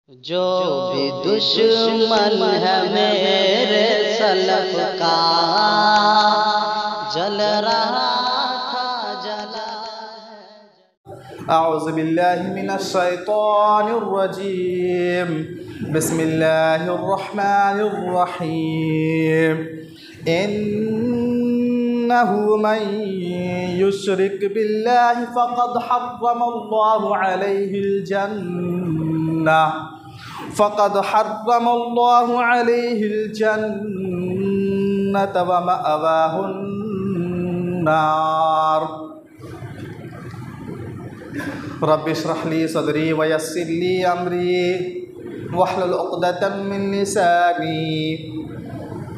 जो भी दुश्मन है मेरे सलफ का जल रहा था जला। अऊज़ु बिल्लाहि मिनश शैतानिर रजीम। बिस्मिल्लाहिर रहमानिर रहीम। इन्नहु मन युश्रिक बिल्लाहि फ़क़द हर्रमल्लाहु अलैहिल जन्नह व मअवाहुन नार। रब्बि इश्रह ली सदरी व यस्सिर ली अमरी वहलुल उक़दतम मिन लिसानी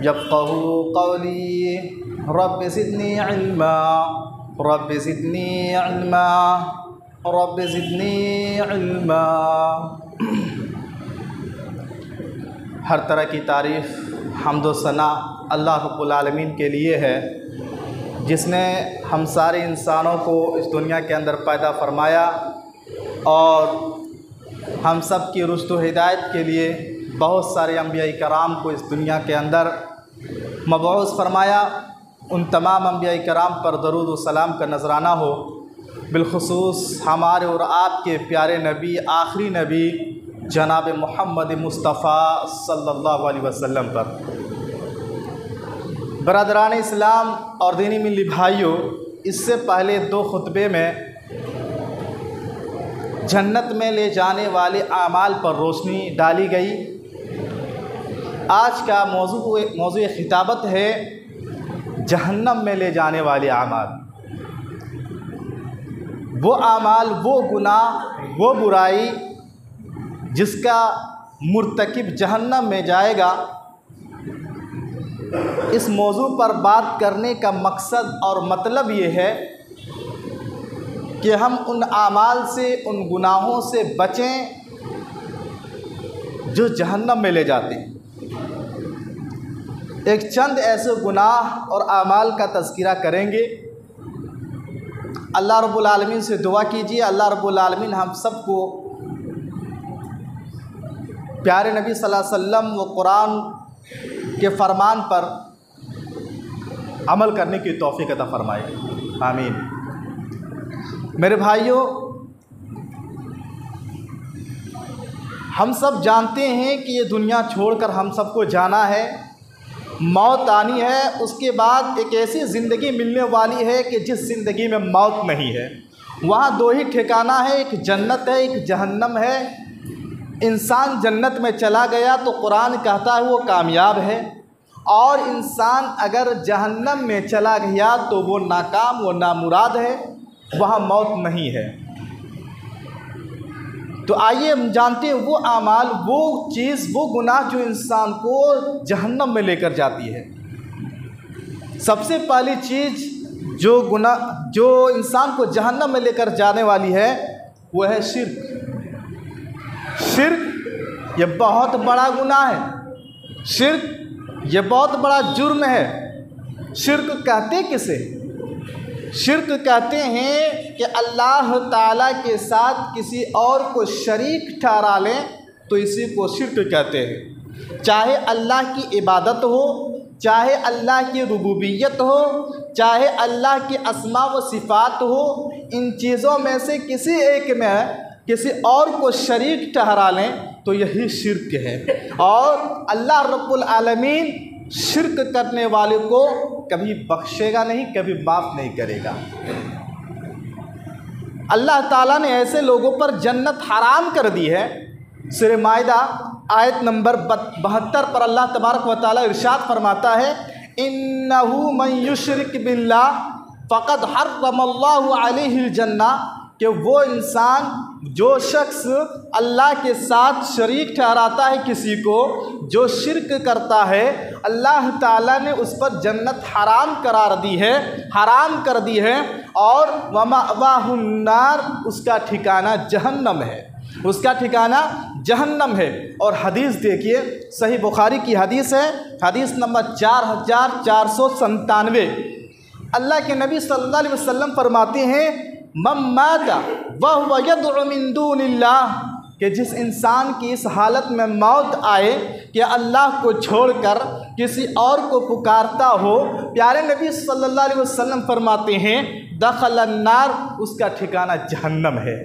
यफ़क़हू क़ौली। Rabbi ज़िदनी इल्मा rabbi ज़िदनी इल्मा rabbi ज़िदनी इल्मा। हर तरह की तारीफ़ हम्द व सना अल्लाह रब्बुल आलमीन के लिए है, जिसने हम सारे इंसानों को इस दुनिया के अंदर पैदा फरमाया और हम सब की रुश्द व हिदायत के लिए बहुत सारे अंबिया कराम को इस दुनिया के अंदर मबऊस फरमाया। उन तमाम अंबिया कराम पर दरूद व सलाम का नजराना हो, बिलखुसूस हमारे और आपके प्यारे नबी आखिरी नबी जनाब मोहम्मद मुस्तफ़ा सल्लल्लाहु अलैहि वसल्लम पर। बरदरान इस्लाम और दीनी मिली भाइयों, इससे पहले दो खुतबे में जन्नत में ले जाने वाले आमाल पर रोशनी डाली गई। आज का मौजू खिताबत है जहन्नम में ले जाने वाले आमाल। वो आमाल, वो गुनाह, वो बुराई जिसका मुर्तकिब जहन्नम में जाएगा। इस मौजू पर बात करने का मकसद और मतलब ये है कि हम उन आमाल से, उन गुनाहों से बचें जो जहन्नम में ले जाते हैं। एक चंद ऐसे गुनाह और आमाल का तज़किरा करेंगे। अल्लाह रब्बुल आलमीन से दुआ कीजिए, अल्लाह रब्बुल आलमीन हम सबको प्यारे नबी सल्लल्लाहु अलैहि वसल्लम व कुरान के फरमान पर अमल करने की तौफीक अता फरमाए, आमीन। मेरे भाइयों, हम सब जानते हैं कि ये दुनिया छोड़कर हम सबको जाना है, मौत आनी है। उसके बाद एक ऐसी ज़िंदगी मिलने वाली है कि जिस ज़िंदगी में मौत नहीं है। वहाँ दो ही ठिकाना है, एक जन्नत है, एक जहन्नम है। इंसान जन्नत में चला गया तो कुरान कहता है वो कामयाब है, और इंसान अगर जहन्नम में चला गया तो वो नाकाम, वो नामुराद है, वहाँ मौत नहीं है। तो आइए हम जानते हैं वो आमाल, वो चीज़, वो गुनाह जो इंसान को जहन्नम में लेकर जाती है। सबसे पहली चीज़ जो गुनाह, जो इंसान को जहन्नम में लेकर जाने वाली है, वो है शिर्क। शिर्क ये बहुत बड़ा गुनाह है, शिर्क ये बहुत बड़ा जुर्म है। शिर्क कहते किसे? शिर्क कहते हैं कि अल्लाह ताला के साथ किसी और को शरीक ठहरा लें तो इसी को शिर्क कहते हैं। चाहे अल्लाह की इबादत हो, चाहे अल्लाह की रुबूबियत हो, चाहे अल्लाह की अस्मा व सिफ़ात हो, इन चीज़ों में से किसी एक में किसी और को शरीक ठहरा लें तो यही शिर्क है। और अल्लाह रब्बुल आलमीन शिर्क करने वाले को कभी बख्शेगा नहीं, कभी माफ़ नहीं करेगा। अल्लाह ताला ने ऐसे लोगों पर जन्नत हराम कर दी है। सूरह माइदा आयत नंबर 72 पर अल्लाह तबारक व तआला इरशाद फरमाता है, इन्नहु मन युश्रिक बिल्लाह फ़क़द हर्रमल्लाहु अलैहिल जन्नह, कि वो इंसान, जो शख्स अल्लाह के साथ शरीक ठहराता है किसी को, जो शिर्क करता है, अल्लाह ताला ने उस पर जन्नत हराम करार दी है, हराम कर दी है। और वमअवाहुन नार, उसका ठिकाना जहन्नम है, उसका ठिकाना जहन्नम है। और हदीस देखिए, सही बुखारी की हदीस है, हदीस नंबर 4497। अल्लाह के नबी सल्लल्लाहु अलैहि वसल्लम फरमाते हैं, मन माता वहुव यदउ मिन दूनिल्लाह, कि जिस इंसान की इस हालत में मौत आए कि अल्लाह को छोड़कर किसी और को पुकारता हो, प्यारे नबी सल्लल्लाहु अलैहि वसल्लम फरमाते हैं दखल अन्नार, उसका ठिकाना जहन्नम है,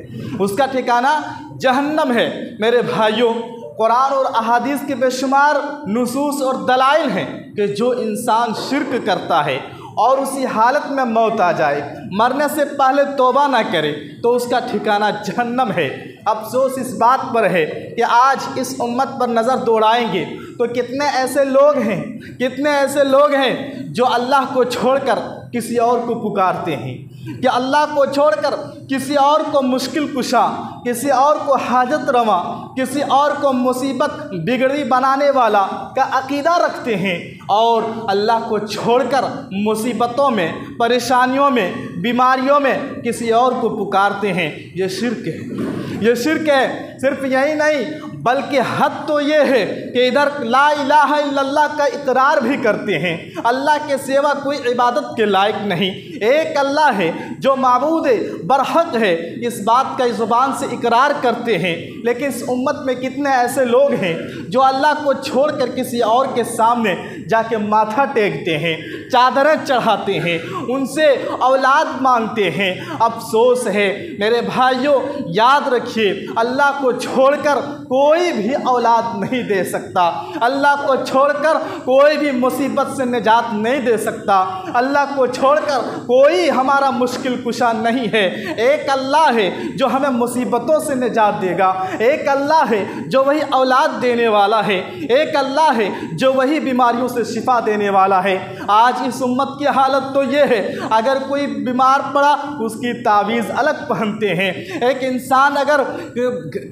उसका ठिकाना जहन्नम है। मेरे भाइयों, कुरान और अहादीस के बेशुमार नुसूस और दलाइल हैं कि जो इंसान शिर्क करता है और उसी हालत में मौत आ जाए, मरने से पहले तौबा ना करे, तो उसका ठिकाना जहन्नम है। अफसोस इस बात पर है कि आज इस उम्मत पर नज़र दौड़ाएंगे तो कितने ऐसे लोग हैं, कितने ऐसे लोग हैं जो अल्लाह को छोड़कर किसी और को पुकारते हैं, कि अल्लाह को छोड़कर किसी और को मुश्किल कुशा, किसी और को हाजत रवा, किसी और को मुसीबत बिगड़ी बनाने वाला का अकीदा रखते हैं और अल्लाह को छोड़कर मुसीबतों में, परेशानियों में, बीमारियों में किसी और को पुकारते हैं। ये शिर्क है, ये शिर्क है। सिर्फ यही नहीं बल्कि हद तो ये है कि इधर ला इलाहा इल्लल्लाह का इकरार भी करते हैं, अल्लाह के सिवा कोई इबादत के लायक नहीं, एक अल्लाह है जो माबूद बरहक है, इस बात का ज़ुबान से इकरार करते हैं। लेकिन इस उम्मत में कितने ऐसे लोग हैं जो अल्लाह को छोड़कर किसी और के सामने जाके माथा टेकते हैं, चादरें चढ़ाते हैं, उनसे औलाद मांगते हैं। अफसोस है मेरे भाइयों, याद रखिए अल्लाह को छोड़कर कोई भी औलाद नहीं दे सकता, अल्लाह को छोड़कर कोई भी मुसीबत से निजात नहीं दे सकता, अल्लाह को छोड़कर कोई हमारा मुश्किल कुशा नहीं है। एक अल्लाह है जो हमें मुसीबतों से निजात देगा, एक अल्लाह है जो वही औलाद देने वाला है, एक अल्लाह है जो वही बीमारियों से शिफा देने वाला है। आज इस उम्मत की हालत तो ये है, अगर कोई बीमार पड़ा उसकी तावीज़ अलग पहनते हैं, एक इंसान अगर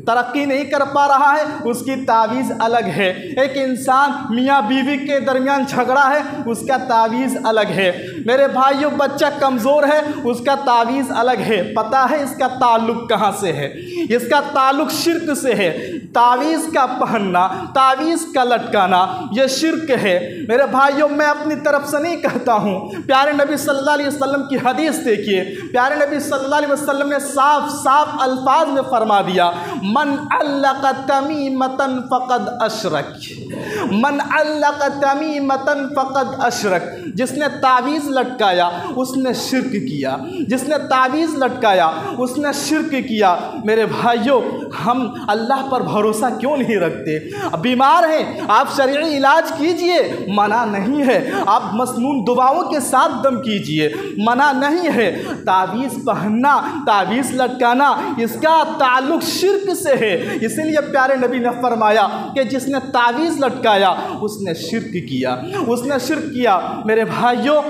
तरक्की नहीं कर पा रहा है उसकी तावीज़ अलग है, एक इंसान मियाँ बीवी के दरमियान झगड़ा है उसका तावीज़ अलग है। मेरे भाइयों, बच्चा कमज़ोर है उसका तावीज़ अलग है। पता है इसका ताल्लुक़ कहाँ से है? इसका ताल्लुक़ शिर्क से है। तावीज़ का पहनना, तावीज़ का लटकाना ये शिर्क है। मेरे भाइयों, मैं अपनी तरफ से नहीं कहता हूँ, प्यारे नबी सल्लल्लाहु अलैहि वसल्लम की हदीस देखिए, प्यारे नबी सल्लल्लाहु अलैहि वसल्लम ने साफ साफ अल्फाज में फरमा दिया, मन अल्लक़ तमीमतन फ़क़द अशरक, मन अल्लक़ तमीमतन फ़क़द अशरक। जिसने तावीज़ लटकाया उसने शिर्क किया, जिसने तावीज़ लटकाया उसने शिर्क किया। मेरे भाइयों, हम अल्लाह पर भरोसा क्यों नहीं रखते? बीमार हैं आप शरई इलाज कीजिए, मना नहीं है, आप मसनून दुआओं के साथ दम कीजिए, मना नहीं है। तावीज़ पहनना, तावीज़ लटकाना इसका ताल्लुक़ शिर्क से है। इसीलिए प्यारे नबी ने फरमाया कि जिसने तावीज़ लटकाया उसने शिर्क किया, उसने शिर्क किया। मेरे भाइयों,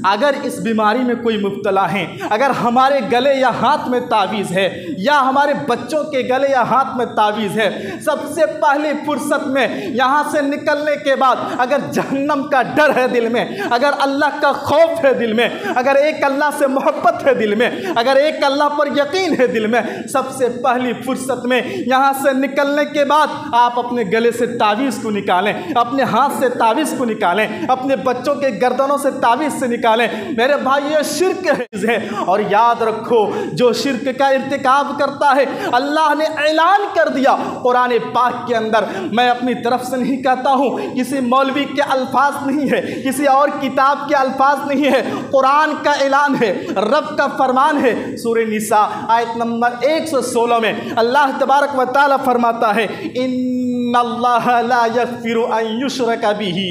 अगर इस बीमारी में कोई मुब्तला है, अगर हमारे गले या हाथ में तावीज़ है या हमारे बच्चों के गले या हाथ में तावीज़ है, सबसे पहली फुर्सत में यहाँ से निकलने के बाद अगर जहन्नम का डर है दिल में, अगर अल्लाह का खौफ है दिल में, अगर एक अल्लाह से मोहब्बत है दिल में, अगर एक अल्लाह पर यकीन है दिल में, सबसे पहली फुर्सत में यहाँ से निकलने के बाद आप अपने गले से तावीज़ को निकालें, अपने हाथ से तावीज़ को निकालें, अपने बच्चों के गर्दनों से तावीज़ से निकालें। मेरे भाई, ये शिर्क है। और याद रखो, जो शिर्क का इर्तिकाब करता है, अल्लाह ने ऐलान कर दिया कुरान पाक के अंदर, मैं अपनी तरफ से नहीं कहता हूँ, किसी मौलवी के अल्फाज नहीं है, किसी और किताब के अल्फाज नहीं है, कुरान का ऐलान है, रब का फरमान है। सूरह निसा आयत नंबर 116 में अल्लाह तबारक व तआला फरमाता है, इन्नल्लाह ला यग़फ़िरु अन युश्रका बिही,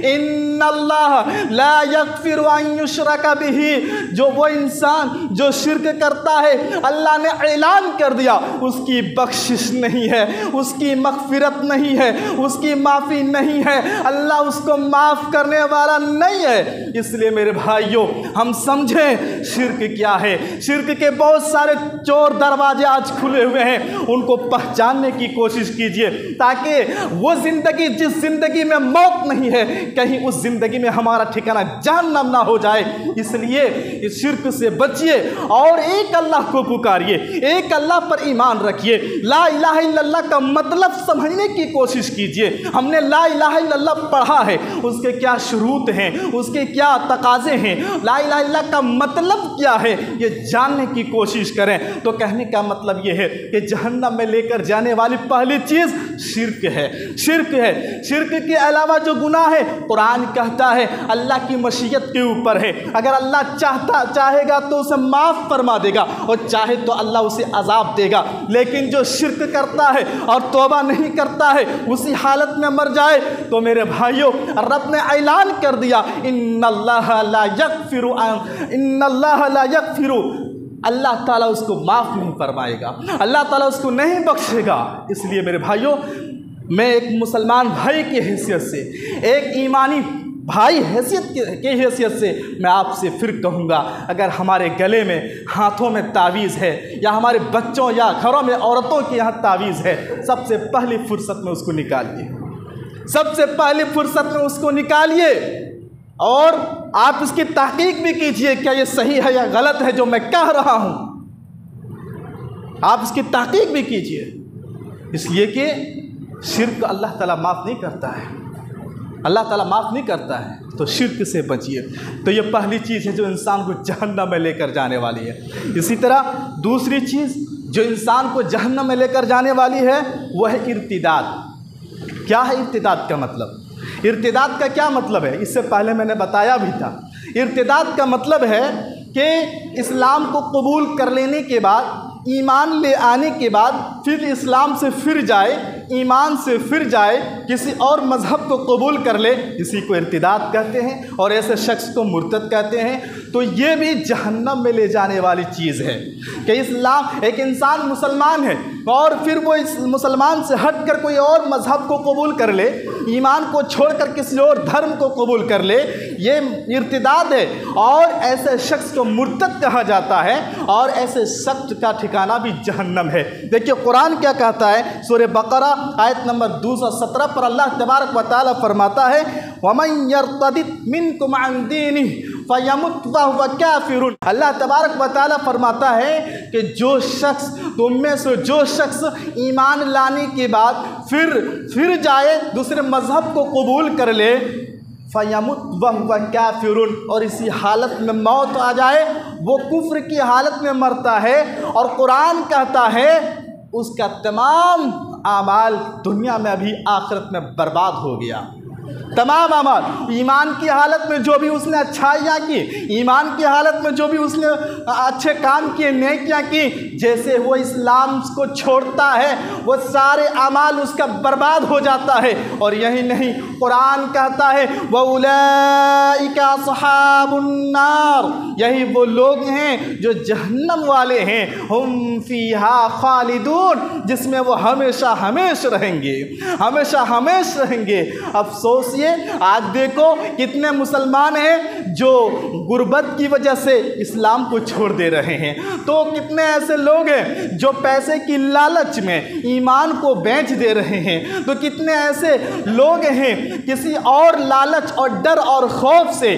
इन्नल्लाह ला यग़फ़िरु अन युश्रका बिही। जो वो इंसान जो शिर्क करता है, अल्लाह ने ऐलान कर दिया उसकी बख्शिश नहीं है, उसकी मग़फ़िरत नहीं है, उसकी माफ़ी नहीं है, अल्लाह उसको माफ़ करने वाला नहीं है। इसलिए मेरे भाइयों, हम समझें शिर्क क्या है। शिर्क के बहुत सारे चोर दरवाजे आज खुले हुए हैं, उनको पहचानने की कोशिश कीजिए ताकि वो ज़िंदगी, जिस ज़िंदगी में मौत नहीं है, कहीं उस ज़िंदगी में हमारा ठिकाना जहन्नम ना हो जाए। इसलिए इस शिर्क से बचिए और एक अल्लाह को पुकारिए, एक अल्लाह पर ईमान रखिए। ला इलाहा इल्लल्लाह का मतलब समझने की कोशिश कीजिए। हमने ला इलाहा इल्लल्लाह पढ़ा है, उसके क्या शुरूत हैं, उसके क्या तकाजे हैं, ला इलाहा इल्लल्लाह का मतलब क्या है, ये जानने की कोशिश करें। तो कहने का मतलब ये है कि जहन्नम में लेकर जाने वाली पहली चीज़ शिर्क है। शिर्क है। शिर्क के अलावा जो गुनाह है, कुरान कहता है अल्लाह की मशीयत के ऊपर है। अगर अल्लाह चाहेगा तो उसे माफ़ फरमा देगा और चाहे तो अल्लाह उसे अजाब देगा। लेकिन जो शिर्क करता है और तौबा नहीं करता है, उसी हालत में मर जाए तो मेरे भाइयों, रब ने ऐलान कर दिया इन्नल्लाह ला यगफिरु, अल्लाह ताला उसको माफ़ नहीं फरमाएगा, अल्लाह ताला उसको नहीं बख्शेगा। इसलिए मेरे भाइयों, मैं एक मुसलमान भाई की हैसियत से, एक ईमानी भाई की हैसियत से मैं आपसे फिर कहूँगा, अगर हमारे गले में, हाथों में तावीज़ है या हमारे बच्चों या घरों में औरतों के यहाँ तावीज़ है, सबसे पहली फुर्सत में उसको निकालिए, सबसे पहली फुर्सत में उसको निकालिए और आप इसकी तहकीक भी कीजिए, क्या ये सही है या गलत है जो मैं कह रहा हूँ। आप इसकी तहकीक भी कीजिए, इसलिए कि शिर्क अल्लाह ताला माफ़ नहीं करता है, अल्लाह ताला माफ़ नहीं करता है। तो शिर्क से बचिए। तो ये पहली चीज़ है जो इंसान को जहन्नम में लेकर जाने वाली है। इसी तरह दूसरी चीज़ जो इंसान को जहन्नम में लेकर जाने वाली है वह है इर्तिदाद। क्या है इर्तिदाद का मतलब? इर्तिदाद का क्या मतलब है, इससे पहले मैंने बताया भी था। इर्तिदाद का मतलब है कि इस्लाम को कबूल कर लेने के बाद, ईमान ले आने के बाद फिर इस्लाम से फिर जाए, ईमान से फिर जाए, किसी और मज़हब को कबूल कर ले, इसी को इर्तिदाद कहते हैं और ऐसे शख्स को मुर्तद कहते हैं। तो ये भी जहन्नम में ले जाने वाली चीज़ है कि इस्लाम, एक इंसान मुसलमान है और फिर वो इस मुसलमान से हट कर कोई और मज़हब को कबूल कर ले, ईमान को छोड़कर किसी और धर्म को कबूल कर ले, ये इर्तिदाद है और ऐसे शख्स को मुर्तद कहा जाता है और ऐसे शख्स का ठिकाना भी जहन्नम है। देखिए कुरान क्या कहता है, सूरह बकरा आयत नंबर 217 पर अल्लाह तबारक व तआला फरमाता है वमन यर्तदिद मिनकुम अन दीनिही फयमुत वहुव काफिरुन। अल्लाह तबारक व तआला फरमाता है कि जो शख्स, तुम में से जो शख्स ईमान लाने के बाद फिर जाए, दूसरे मज़हब को कबूल कर ले, फयमुत वहुव काफिरुन, और इसी हालत में मौत आ जाए, वो कुफ्र की हालत में मरता है और कुरान कहता है उसका तमाम आमाल दुनिया में अभी आखिरत में बर्बाद हो गया। तमाम अमाल, ईमान की हालत में जो भी उसने अच्छाइयाँ की, ईमान की हालत में जो भी उसने अच्छे काम किए, नेकियाँ की, जैसे वो इस्लाम को छोड़ता है वो सारे अमाल उसका बर्बाद हो जाता है। और यही नहीं, कुरान कहता है वउलाइका अस्हाबुन नार, यही वो लोग हैं जो जहन्नम वाले हैं, हुम फीहा खालिदून, जिसमें वो हमेशा हमेश रहेंगे, हमेशा हमेश रहेंगे। अफसोस आज देखो कितने मुसलमान हैं जो गुर्बत की वजह से इस्लाम को छोड़ दे रहे हैं। तो कितने ऐसे लोग हैं जो पैसे की लालच में ईमान को बेच दे रहे हैं। तो कितने ऐसे लोग हैं किसी और लालच और डर और खौफ से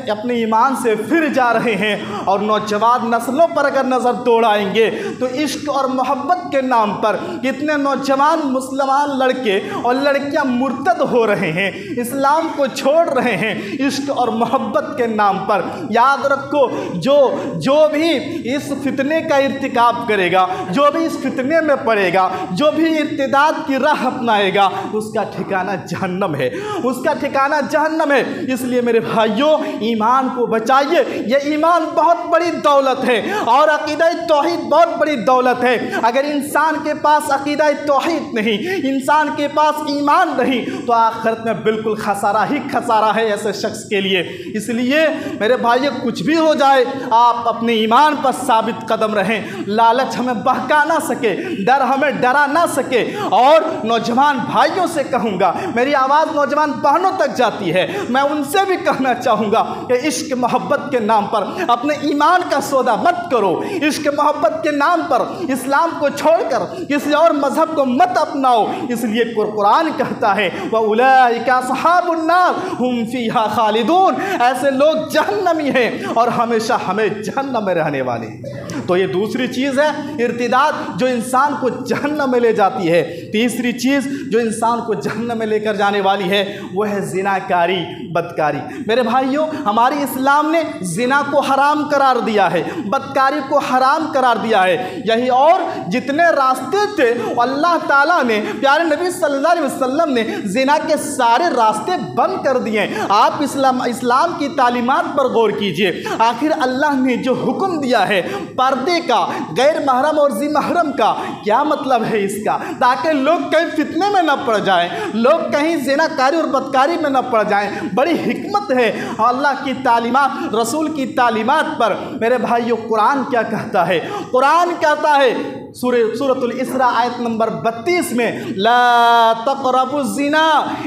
अपने ईमान से फिर जा रहे हैं। और नौजवान नस्लों पर अगर नज़र दौड़ाएंगे तो इश्क और मोहब्बत के नाम पर कितने नौजवान मुसलमान लड़के और लड़कियां मुर्तद हो रहे हैं, इस्लाम को छोड़ रहे हैं इश्क और मोहब्बत के नाम पर। याद रखो, जो भी इस फितने का इर्तिकाब करेगा, जो भी इस फितने में पड़ेगा, जो भी इर्तिदाद की राह अपनाएगा, उसका ठिकाना जहन्नम है, उसका ठिकाना जहन्नम है। इसलिए मेरे भाइयों, ईमान को बचाइए। ये ईमान बहुत बड़ी दौलत है और अकीदा तौहीद बहुत बड़ी दौलत है। अगर इंसान के पास अकीदा तौहीद नहीं, इंसान के पास ईमान नहीं, तो आखिरत में बिल्कुल खसारा ही खसारा है ऐसे शख्स के लिए। इसलिए मेरे भाइयों, कुछ भी हो जाए, आप अपने ईमान पर साबित कदम रहें। लालच हमें बहका ना सके, डर हमें डरा ना सके। और नौजवान भाइयों से कहूँगा, मेरी आवाज़ नौजवान बहनों तक जाती है, मैं उनसे भी कहना चाहूँगा कि इश्क मोहब्बत के नाम पर अपने ईमान का सौदा मत करो। इश्क मोहब्बत के नाम पर इस्लाम को छोड़कर किसी और मजहब को मत अपनाओ। इसलिए कुरान कहता है वउलाइका अस्हाबुन्नार हुम फीहा खालिदून, ऐसे लोग जहन्नमी हैं और हमेशा हमें जहन्नम में रहने वाले हैं। तो ये दूसरी चीज़ है इर्तिदाद, जो इंसान को जहन्नम में ले जाती है। तीसरी चीज़ जो इंसान को जहन्नम में लेकर जाने वाली है वो है जिनाकारी, बदकारी। मेरे भाइयों, हमारे इस्लाम ने जिना को हराम करार दिया है, बदकारी को हराम करार दिया है। यही और जितने रास्ते थे अल्लाह ताला ने, प्यारे नबी सल्लल्लाहु अलैहि वसल्लम ने जिना के सारे रास्ते बंद कर दिए। आप इस्लाम की तालीमात पर गौर कीजिए। आखिर अल्लाह ने जो हुक्म दिया है पर्दे का, गैर महरम और ज़ी महरम का, क्या मतलब है इसका? ताकि लोग कहीं फितने में न पड़ जाएं, लोग कहीं ज़िनाकारी और बदकारी में न पड़ जाएं। बड़ी हिकमत है अल्लाह की तालीमात, रसूल की तालीमात पर। मेरे भाइयों, कुरान क्या कहता है? कुरान कहता है सूरतुल इसरा आयत नंबर 32 में, ला तक़रबुज़्ज़िना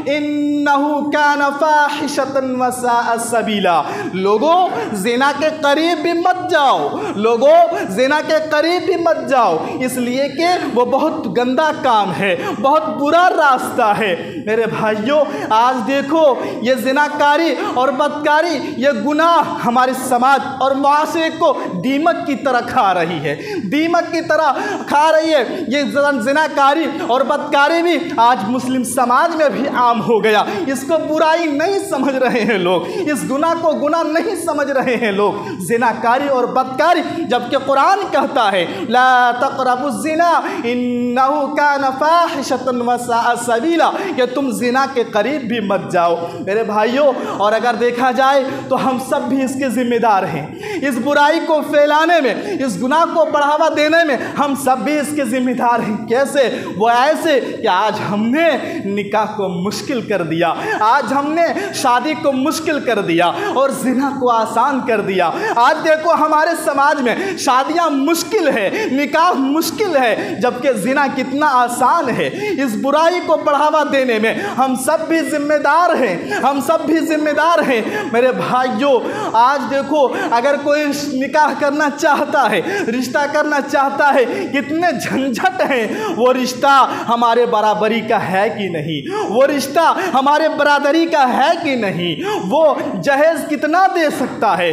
इन्नहु कान फ़ाहिशतन व साअ सबीला। लोगों, ज़िना के करीब भी मत जाओ, लोगों ज़िना के करीब भी मत जाओ, इसलिए कि वो बहुत गंदा काम है, बहुत बुरा रास्ता है। मेरे भाइयों, आज देखो ये ज़िनाकारी और बदकारी, ये गुनाह हमारे समाज और मुआशरे को दीमक की तरह खा रही है, दीमक की तरह खा रही है। ये ज़िनाकारी और बदकारी भी आज मुस्लिम समाज में भी आम हो गया। इसको बुराई नहीं समझ रहे हैं लोग, इस गुनाह को गुनाह नहीं समझ रहे हैं लोग, ज़िनाकारी और बदकारी। जबकि कुरान कहता है ला तक़रबुज़्ज़िना इन्नहु कान फ़ाहिशतन व साअ सबीला, कि तुम ज़िना के करीब भी मत जाओ। मेरे भाइयों, और अगर देखा जाए तो हम सब भी इसके ज़िम्मेदार हैं। इस बुराई को फैलाने में, इस गुनाह को बढ़ावा देने में हम सब भी इसके ज़िम्मेदार हैं। कैसे? वो ऐसे कि आज हमने निकाह को मुश्किल कर दिया, आज हमने शादी को मुश्किल कर दिया और ज़िना को आसान कर दिया। आज देखो हमारे समाज में शादियां मुश्किल है, निकाह मुश्किल है, जबकि ज़िना कितना आसान है। इस बुराई को बढ़ावा देने में हम सब भी जिम्मेदार हैं, हम सब भी जिम्मेदार हैं। मेरे भाइयों, आज देखो अगर कोई निकाह करना चाहता है, रिश्ता करना चाहता है, कितने झंझट हैं। वो रिश्ता हमारे बराबरी का है कि नहीं, वो रिश्ता हमारे बरादरी का है कि नहीं, वो जहेज कितना दे सकता है,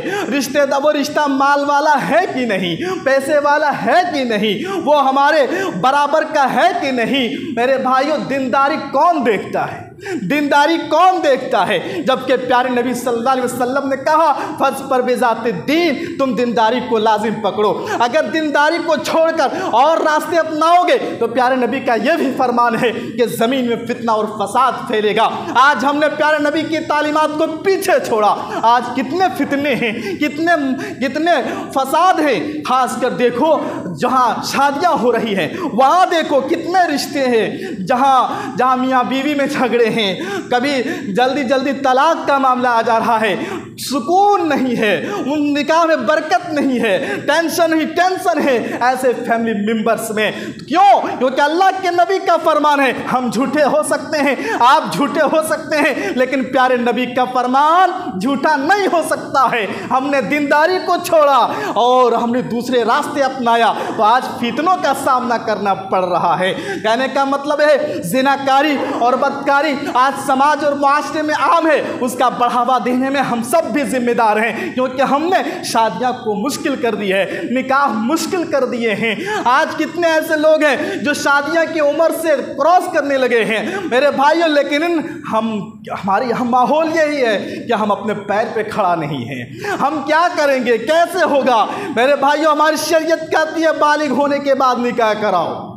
वो रिश्ता माल वाला है कि नहीं, पैसे वाला है कि नहीं, वो हमारे बराबर का है कि नहीं। मेरे भाइयों, दीनदारी कौन देखता है? दीनदारी कौन देखता है? जबकि प्यारे नबी सल्लल्लाहु अलैहि वसल्लम ने कहा फज़ पर बिज़ाते दीन, तुम दीनदारी को लाजिम पकड़ो। अगर दीनदारी को छोड़कर और रास्ते अपनाओगे तो प्यारे नबी का यह भी फरमान है कि ज़मीन में फितना और फसाद फैलेगा। आज हमने प्यारे नबी की तालीमात को पीछे छोड़ा। आज कितने फितने हैं, कितने फसाद हैं। खासकर देखो जहाँ शादियाँ हो रही हैं वहाँ देखो कितने रिश्ते हैं, जहाँ मियाँ बीवी में झगड़े हैं, कभी जल्दी जल्दी तलाक का मामला आ जा रहा है, सुकून नहीं है, उन निकाह में बरकत नहीं है, टेंशन ही टेंशन है ऐसे फैमिली मेंबर्स में। क्यों? क्योंकि अल्लाह के नबी का फरमान है, हम झूठे हो सकते हैं, आप झूठे हो सकते हैं, लेकिन प्यारे नबी का फरमान झूठा नहीं हो सकता है। हमने दीनदारी को छोड़ा और हमने दूसरे रास्ते अपनाया तो आज फितनों का सामना करना पड़ रहा है। कहने का मतलब है जिनाकारी और बदकारी आज समाज और मुआशरे में आम है, उसका बढ़ावा देने में हम सब भी जिम्मेदार हैं, क्योंकि हमने शादियां को मुश्किल कर दी है, निकाह मुश्किल कर दिए हैं। आज कितने ऐसे लोग हैं जो शादियां की उम्र से क्रॉस करने लगे हैं मेरे भाइयों, लेकिन हमारे यहाँ माहौल यही है कि हम अपने पैर पे खड़ा नहीं हैं। हम क्या करेंगे, कैसे होगा? मेरे भाइयों, हमारी शरीयत कहती है बालिग होने के बाद निकाह कराओ।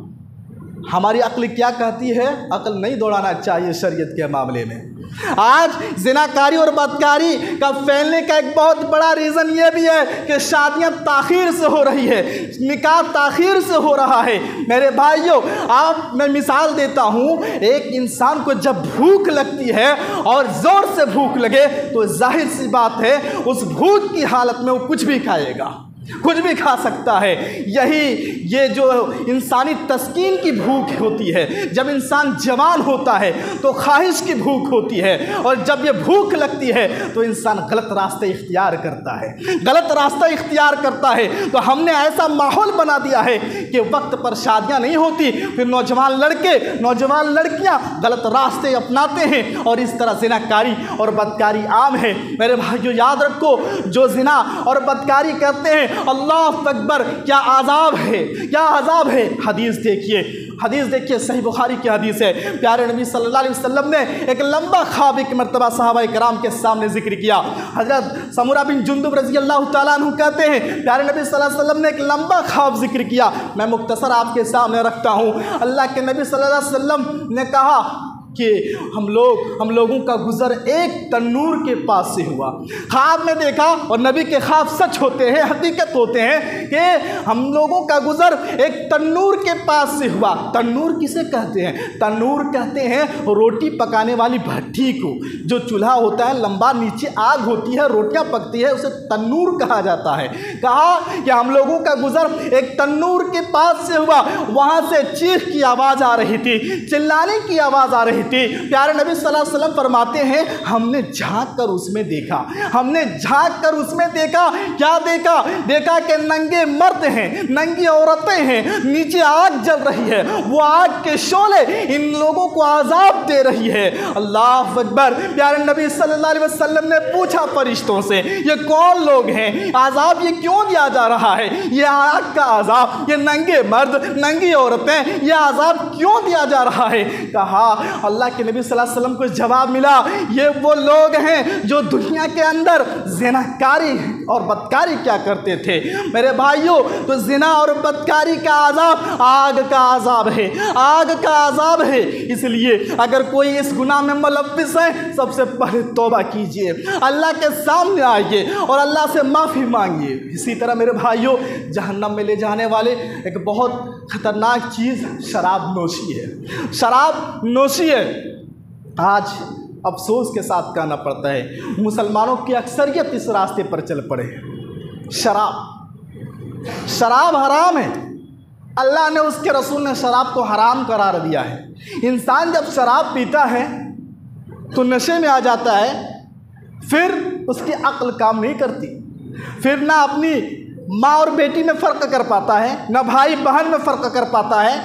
हमारी अक्ल क्या कहती है? अक्ल नहीं दौड़ाना चाहिए शरीयत के मामले में। आज जिनाकारी और बदकारी का फैलने का एक बहुत बड़ा रीज़न ये भी है कि शादियां ताख़ीर से हो रही है, निकाह ताख़ीर से हो रहा है। मेरे भाइयों, मैं मिसाल देता हूँ, एक इंसान को जब भूख लगती है और ज़ोर से भूख लगे तो जाहिर सी बात है उस भूख की हालत में वो कुछ भी खाएगा, कुछ भी खा सकता है। ये जो इंसानी तस्कीन की भूख होती है, जब इंसान जवान होता है तो ख्वाहिश की भूख होती है, और जब ये भूख लगती है तो इंसान गलत रास्ते इख्तियार करता है। गलत रास्ता इख्तियार करता है तो हमने ऐसा माहौल बना दिया है कि वक्त पर शादियां नहीं होती, फिर नौजवान लड़के नौजवान लड़कियां गलत रास्ते अपनाते हैं, और इस तरह ज़िनाकारी और बदकारी आम है। मेरे भाइयों, याद रखो, जो ज़िना और बदकारी करते हैं, अल्लाह अकबर, क्या आज़ाब है, क्या अज़ाब है। हदीस देखिए, सही बुखारी की हदीस है। प्यारे नबी सल्लल्लाहु अलैहि वसल्लम ने एक लंबा ख्वाब एक मरतबा सहाबा कराम के सामने जिक्र किया। हज़रत समुरा बिन जुंदुब रज़ी अल्लाह तआला अन्हु कहते हैं, प्यारे नबी सल्लल्लाहु अलैहि वसल्लम ने एक लंबा ख्वाब जिक्र किया। मैं मुख्तसर आपके सामने रखता हूँ। अल्लाह के नबी सल्लल्लाहु अलैहि वसल्लम ने कहा कि हम लोगों का गुज़र एक तन्नूर के पास से हुआ। ख्वाब में देखा, और नबी के ख्वाब सच होते हैं, हकीकत होते हैं, कि हम लोगों का गुज़र एक तन्नूर के पास से हुआ। तन्नूर किसे कहते हैं? तन्नूर कहते हैं रोटी पकाने वाली भट्ठी को। जो चूल्हा होता है, लंबा, नीचे आग होती है, रोटियां पकती है, उसे तन्नूर कहा जाता है। कहा कि हम लोगों का गुज़र एक तन्नूर के पास से हुआ। वहाँ से चीख की आवाज़ आ रही थी, चिल्लाने की आवाज़ आ रही थी। प्यारे नबी सल्लल्लाहु अलैहि वसल्लम फरमाते हैं, हमने झांक कर उसमें देखा। क्या देखा कि नंगे मर्द हैं, नंगी औरतें हैं, नीचे आग जल रही है, वो आग के शोले इन लोगों को आज़ाब दे रही है। अल्लाह अकबर। प्यारे नबी सल्लल्लाहु अलैहि वसल्लम ने पूछा फरिश्तों से, ये कौन लोग हैं? आज़ाब ये क्यों दिया जा रहा है? ये आग का आज़ाब, ये नंगे मर्द, नंगी औरतें, ये आज़ाब क्यों दिया जा रहा है? कहा, अल्लाह के नबी सल्लल्लाहु अलैहि वसल्लम को जवाब मिला, ये वो लोग हैं जो दुनिया के अंदर ज़िनाकारी और बदकारी क्या करते थे। मेरे भाइयों, तो ज़िना और बदकारी का आज़ाब आग का आज़ाब है, आग का आज़ाब है। इसलिए अगर कोई इस गुनाह में मुलव्विस है, सबसे पहले तौबा कीजिए, अल्लाह के सामने आइए और अल्लाह से माफ़ी मांगिए। इसी तरह मेरे भाइयों, जहन्नम में ले जाने वाले एक बहुत ख़तरनाक चीज़ शराब नोशी है। शराब नोशी है। आज अफसोस के साथ कहना पड़ता है, मुसलमानों की अक्सरियत इस रास्ते पर चल पड़े हैं। शराब हराम है। अल्लाह ने, उसके रसूल ने शराब को हराम करार दिया है। इंसान जब शराब पीता है तो नशे में आ जाता है, फिर उसकी अक्ल काम नहीं करती, फिर ना अपनी माँ और बेटी में फ़र्क कर पाता है, ना भाई बहन में फ़र्क कर पाता है,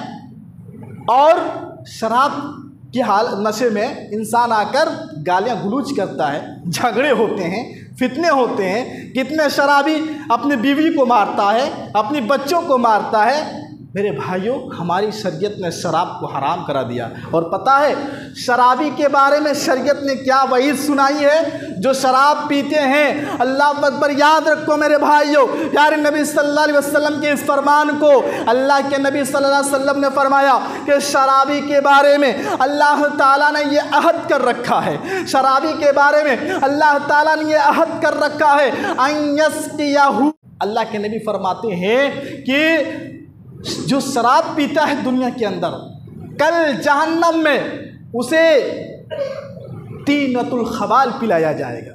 और शराब की हाल नशे में इंसान आकर गालियाँ गलौज करता है, झगड़े होते हैं, फितने होते हैं। कितने शराबी अपनी बीवी को मारता है, अपनी बच्चों को मारता है। मेरे भाइयों, हमारी शरीयत ने शराब को हराम करा दिया। और पता है शराबी के बारे में शरीयत ने क्या वईद सुनाई है? जो शराब पीते हैं, अल्लाह अकबर, याद रखो मेरे भाइयों, प्यारे नबी सल्लल्लाहु अलैहि वसल्लम के इस फरमान को अल्लाह के नबी सल्लल्लाहु अलैहि वसल्लम ने फरमाया कि शराबी के बारे में अल्लाह ताला ने ये अहद कर रखा है, शराबी के बारे में अल्लाह ताला ने ये अहद कर रखा है, अयस्कियाहु। अल्लाह के नबी फरमाते हैं कि जो शराब पीता है दुनिया के अंदर, कल जहन्नम में उसे तीनतुल खबाल पिलाया जाएगा,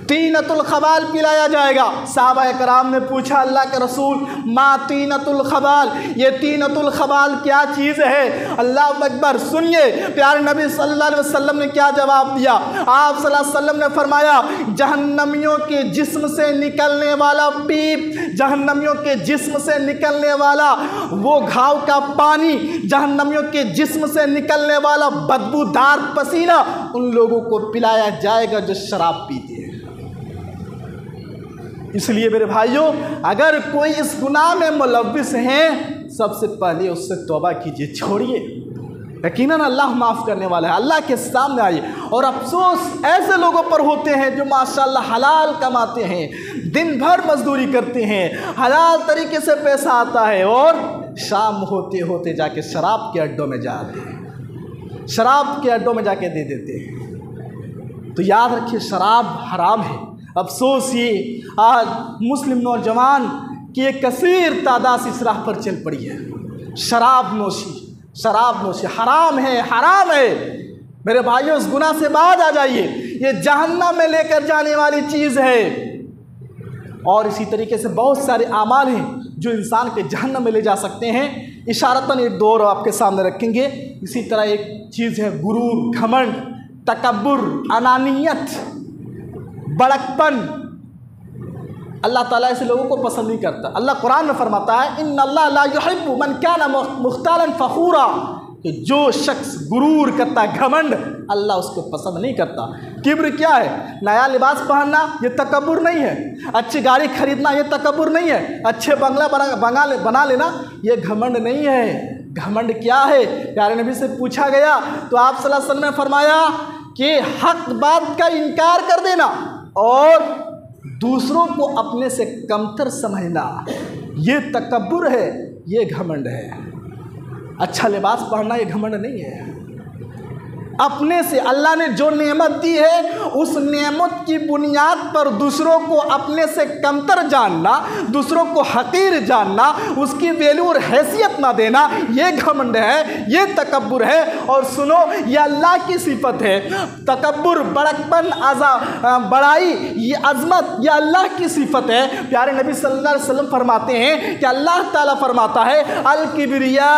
तीनतुल खबाल पिलाया जाएगा। साहबा कराम ने पूछा, अल्लाह के रसूल, मा तीनतुल खबाल, ये तीनतुल खबाल क्या चीज़ है? अल्लाह अकबर। सुनिए प्यारे नबी सल्लल्लाहु अलैहि वसल्लम ने क्या जवाब दिया। आप सल्लल्लाहु अलैहि वसल्लम ने फरमाया, जहन्नमियों के जिस्म से निकलने वाला पीप, जहन्नमियों के जिस्म से निकलने वाला वो घाव का पानी, जहन्नमियों के जिस्म से निकलने वाला बदबूदार पसीना उन लोगों को पिलाया जाएगा जो शराब पीते हैं। इसलिए मेरे भाइयों, अगर कोई इस गुनाह में मुलव्विस हैं, सबसे पहले उससे तौबा कीजिए, छोड़िए। यकीनन अल्लाह माफ़ करने वाला है। अल्लाह के सामने आइए। और अफसोस ऐसे लोगों पर होते हैं जो माशाल्लाह हलाल कमाते हैं, दिन भर मजदूरी करते हैं, हलाल तरीके से पैसा आता है, और शाम होते होते जाके शराब के अड्डों में जाते हैं, शराब के अड्डों में जाके दे देते हैं। तो याद रखिए, शराब हराम है। अफसोस ये आज मुस्लिम नौजवान की एक कसीर तादाद इस राह पर चल पड़ी है। शराब नोशी हराम है, हराम है। मेरे भाइयों, इस गुनाह से बाज आ जाइए। ये जहन्नम में लेकर जाने वाली चीज़ है। और इसी तरीके से बहुत सारे आमाल हैं जो इंसान के जहन्नम में ले जा सकते हैं। इशारतन एक दो और आपके सामने रखेंगे। इसी तरह एक चीज़ है गुरूर, घमंड, तकब्बुर, अनानियत, बड़कपन। अल्लाह ताला ऐसे लोगों को पसंद नहीं करता। अल्लाह कुरान में फरमाता है इन्नल्लाह ला युहिब्बु मन काना मुख्तालन फखूरा, कि जो शख्स गुरूर करता है, घमंड, अल्लाह उसको पसंद नहीं करता। किब्र क्या है? नया लिबास पहनना, ये तकब्बुर नहीं है। अच्छी गाड़ी खरीदना, ये तकब्बुर नहीं है। अच्छे बंगला बना लेना, ये घमंड नहीं है। घमंड क्या है? प्यारे नबी से पूछा गया तो आप सल्लल्लाहु अलैहि वसल्लम ने फरमाया कि हक बात का इनकार कर देना और दूसरों को अपने से कमतर समझना, ये तकब्बुर है, ये घमंड है। अच्छा लिबास पहनना ये घमंड नहीं है। अपने से अल्लाह ने जो नेमत दी है उस नेमत की बुनियाद पर दूसरों को अपने से कमतर जानना, दूसरों को हकीर जानना, उसकी वैल्यू और हैसियत ना देना, ये घमंड है, ये तकब्बुर है। और सुनो, ये अल्लाह की सिफत है। तकब्बुर, बड़कपन, बड़ाई, ये अजमत, ये अल्लाह की सिफत है। प्यारे नबी सल्लल्लाहु अलैहि वसल्लम फरमाते हैं कि अल्लाह ताला फरमाता है अल किब्रिया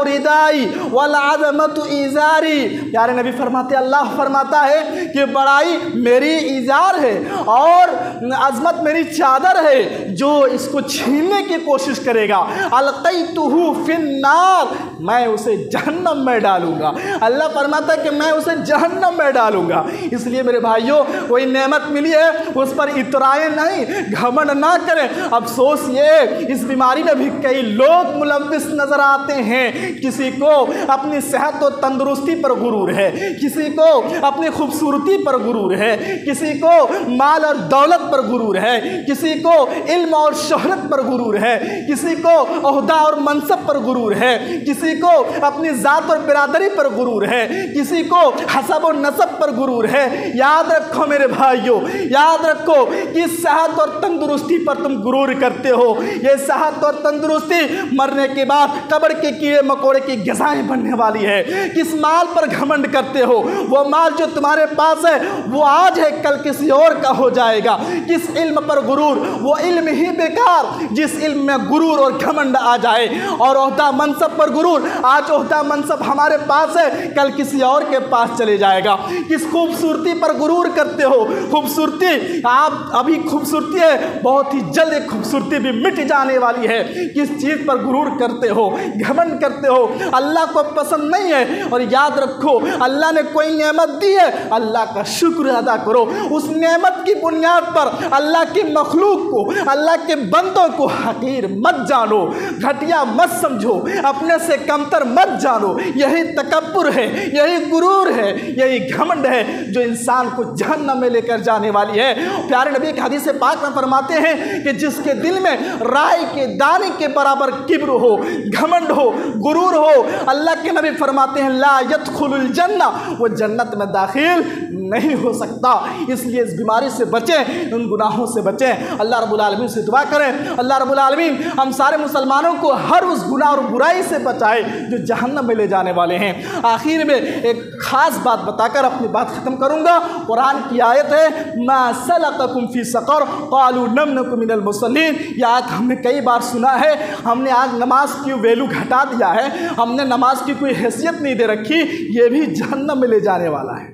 रिदाई वल अज़मतु इज़ारी। प्यारे नबी फरमाते, अल्लाह फरमाता है कि बड़ाई मेरी इजार है और अजमत मेरी चादर है। जो इसको छीनने की कोशिश करेगा अलक़ैतुहु फिन्नार, मैं उसे जहन्नम में डालूंगा। अल्लाह फरमाता है कि मैं उसे जहन्नम में डालूंगा। इसलिए मेरे भाइयों, कोई नेमत मिली है उस पर इतराएं नहीं, घमंड ना करें। अफसोस ये, इस बीमारी में भी कई लोग मुलव्विस नजर आते हैं। किसी को अपनी सेहत और तंदुरुस्ती पर गुरूर है, किसी को अपनी खूबसूरती पर गुरूर है, किसी को माल और दौलत पर गुरूर है, किसी को इल्म और शोहरत पर गुरूर है, किसी को ओहदा और मनसब पर गुरूर है, किसी को अपनी ज़ात और बिरादरी पर गुरूर है, किसी को हसब और नसब पर गुरूर है। याद रखो मेरे भाइयों, याद रखो कि सेहत और तंदुरुस्ती पर तुम गुरूर करते हो। ये सेहत और तंदुरुस्ती मरने के बाद कब्र के कीड़े मकोड़े की ग़िज़ाएं बनने वाली है। किस माल पर घमंड करते हो? वो माल जो तुम्हारे पास है वो आज है, कल किसी और का हो जाएगा। किस इल्म पर गुरूर? वो इल्म ही बेकार जिस इल्म में गुरूर और घमंड आ जाए। और ओहदा मनसब पर गुरूर, आज ओहदा मनसब हमारे पास है, कल किसी और के पास चले जाएगा। किस खूबसूरती पर गुरूर करते हो? खूबसूरती, आप अभी खूबसूरती है, बहुत ही जल्द एक खूबसूरती भी मिट जाने वाली है। किस चीज़ पर गुरूर करते हो, घमंड करते हो? अल्लाह को पसंद नहीं है। और याद रखो, अल्लाह ने कोई नेमत दी है, अल्लाह का शुक्र अदा करो। उस नेमत की बुनियाद पर अल्लाह की मखलूक को, अल्लाह के बंदों को हकीर मत जानो, घटिया मत समझो, अपने से कमतर मत जानो। यही तकब्बुर है, यही गुरूर है, यही घमंड है जो इंसान को जहन्नम में लेकर जाने वाली है। प्यारे नबी के हदीस पाक में फरमाते हैं कि जिसके दिल में राई के दाने के बराबर किब्र हो, घमंड हो, गुरूर हो, अल्लाह के नबी फरमाते हैं ला यदखुलुल जन्ना, वो जन्नत में दाखिल नहीं हो सकता। इसलिए इस बीमारी से बचें, उन गुनाहों से बचें। अल्लाह रब्बुल आलमीन से दुआ करें, अल्लाह रब्बुल आलमीन हम सारे मुसलमानों को हर उस गुनाह और बुराई से बचाए जो जहन्नम में ले जाने वाले हैं। आखिर में एक ख़ास बात बताकर अपनी बात ख़त्म करूँगा। कुरान की आयत है मा सलककुम फी सक़र क़ालू लम नकु मिनल मुसल्लीन। यह आयत हमने कई बार सुना है। हमने आज नमाज की वैल्यू घटा दिया है, हमने नमाज की कोई हैसियत नहीं दे रखी। ये भी जहन्नम में ले जाने वाला है।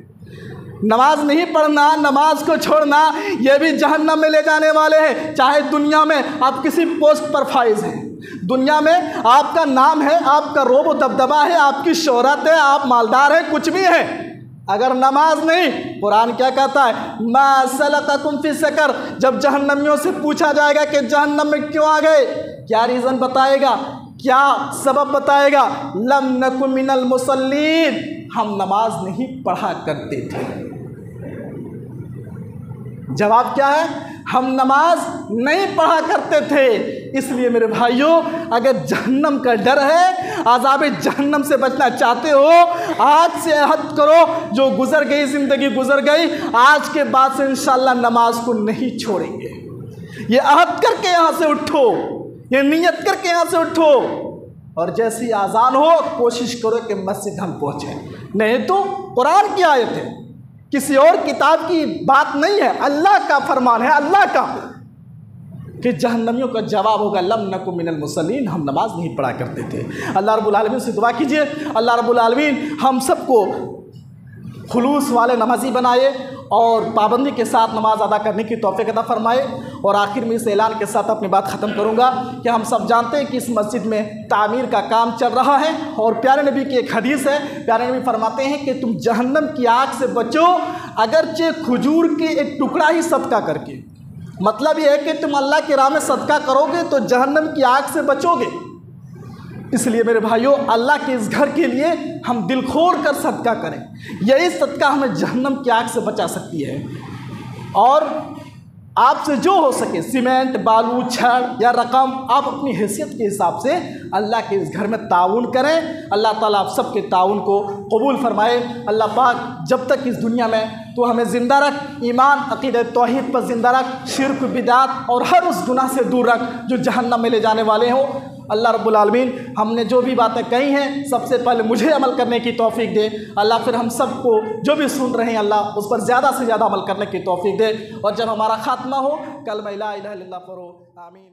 नमाज नहीं पढ़ना, नमाज को छोड़ना, ये भी जहन्नम में ले जाने वाले हैं। चाहे दुनिया में आप किसी पोस्ट पर फाइज हैं, दुनिया में आपका नाम है, आपका रोब दबदबा है, आपकी शोहरत है, आप मालदार हैं, कुछ भी है, अगर नमाज नहीं, कुरान क्या कहता है मा सलककुम फी सक़र। जब जहन्नमियों से पूछा जाएगा कि जहन्नम में क्यों आ गए, क्या रीज़न बताएगा, क्या सबब बताएगा? लम नकु मिनल मुसल्लीन, हम नमाज नहीं पढ़ा करते थे। जवाब क्या है? हम नमाज नहीं पढ़ा करते थे। इसलिए मेरे भाइयों, अगर जहन्नम का डर है, आज़ाब जहन्नम से बचना चाहते हो, आज से अहद करो, जो गुजर गई ज़िंदगी गुजर गई, आज के बाद से इंशाअल्लाह नमाज को नहीं छोड़ेंगे। ये अहद करके यहाँ से उठो, ये नियत करके यहाँ से उठो, और जैसी आज़ान हो कोशिश करो कि मस्जिद हम पहुँचे। नहीं तो कुरान की आयत है, किसी और किताब की बात नहीं है, अल्लाह का फरमान है, अल्लाह का। कि जहन्नमियों का जवाब होगा लम नकु मिनल मुसल्लीन, हम नमाज नहीं पढ़ा करते थे। अल्लाह रब्बुल आलमीन से दुआ कीजिए, अल्लाह रब्बुल आलमीन हम सबको खुलूस वाले नमाजी बनाए और पाबंदी के साथ नमाज अदा करने की तौफीक अता फरमाए। और आखिर में इस ऐलान के साथ अपनी बात ख़त्म करूँगा कि हम सब जानते हैं कि इस मस्जिद में तामीर का काम चल रहा है और प्यारे नबी की एक हदीस है, प्यारे नबी फरमाते हैं कि तुम जहन्नम की आग से बचो अगरचे खजूर के एक टुकड़ा ही सदका करके। मतलब यह है कि तुम अल्लाह की राह में सदका करोगे तो जहन्नम की आग से बचोगे। इसलिए मेरे भाइयों, अल्लाह के इस घर के लिए हम दिल खोल कर सदका करें, यही सदका हमें जहन्नम की आग से बचा सकती है। और आपसे जो हो सके सीमेंट, बालू, छड़ या रकम, आप अपनी हैसियत के हिसाब से अल्लाह के इस घर में ताउन करें। अल्लाह ताला आप सबके ताउन को कबूल फरमाए। अल्लाह पाक जब तक इस दुनिया में तो हमें ज़िंदा रख, ईमान अक़ीदत तौहीद पर ज़िंदा रख, शिर्क बिदात और हर उस गुनाह से दूर रख जो जहन्नम में ले जाने वाले हों। अल्लाह रब्बुल आलमीन हमने जो भी बातें कही हैं सबसे पहले मुझे अमल करने की तौफीक दे। अल्लाह फिर हम सबको जो भी सुन रहे हैं अल्लाह उस पर ज़्यादा से ज़्यादा अमल करने की तौफीक दे। और जब हमारा खात्मा हो कलमा ला इलाहा इल्लल्लाह पढ़ो। आमीन।